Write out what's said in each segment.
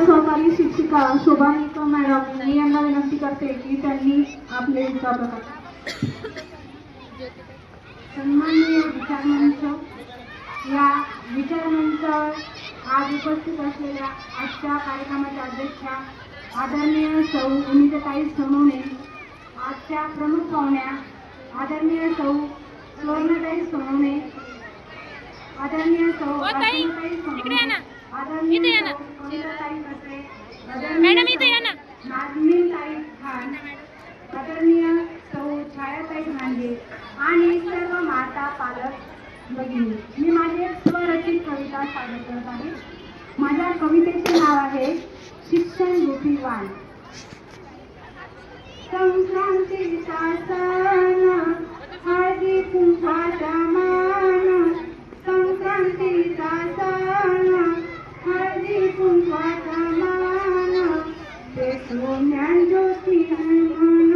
सहकारी शिक्षिका शोभा निकम मॅडम मी यांना विनंती करते की त्यांनी आपले विचार प्रकट. सन्माननीय विचारमंच, या विचारमंचावर आज उपस्थित असलेल्या आजच्या कार्यक्रमाच्या अध्यक्षा आदरणीय सौ उमिताताई सोनवणे, आजच्या प्रमुख पाहुण्या आदरणीय सौ सुवर्णताई सोनवणे, आदरणीय सौ आदरणीय सौ कविताताई कत्रे, आदरणीय नाजमीनताई खान, आदरणीय सौ छायाताई भांगे आणि सर्व माता पालक भगिनी, मी माझी स्वरचित कविता सादर करत आहे. माझ्या कवितेचे नाव आहे शिक्षण रूपी वाण. संक्रांतीचा सण हळदी कुंकवाचा मान, संक्रांतीचा सण हळदी कुंकवाचा मान, पेटो ज्ञान ज्योती मन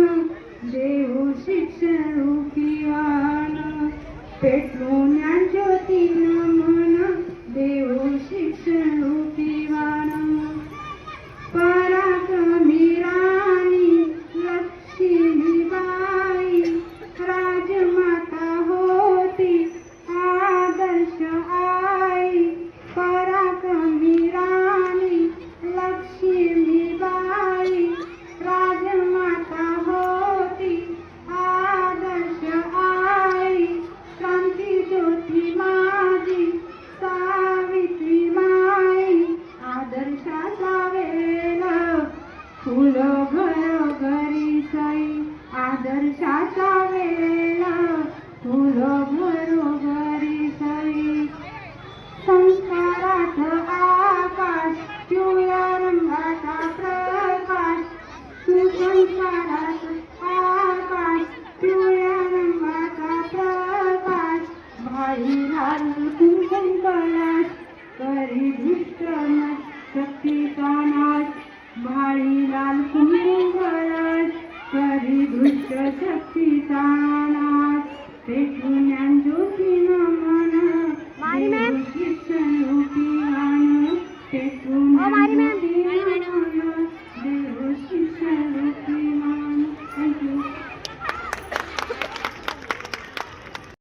देऊ शिक्षण रूपी वाण, पेटो ज्ञान ज्योती मन देऊ शिक्षण रूपी वाण. पराक्रमी राणी लक्ष्मीबाई राजमाता होती आदर्श आई, पराक्रमी राणी लक्ष्मीबाई राजमाता होती आदर्श आई, क्रांती ज्योती माझी सावित्री माई, आदर्शाचा वेल फुलं घरोघरी सई, आदर्शाचा वेल फुलं घरोघरी सई. संस्कारात आकाश पिवळ्या रंगाचा प्रकाश, सुसंस्कारात आकाश पिवळ्या रंगाचा प्रकाश, भाई लाल कुंकुम कलाश करी दुष्ट शक्तीचा नाश, भाई लाल कुंकुम कलाश करी दुष्ट शक्तीचा नाश, पेटू ज्ञान ज्योती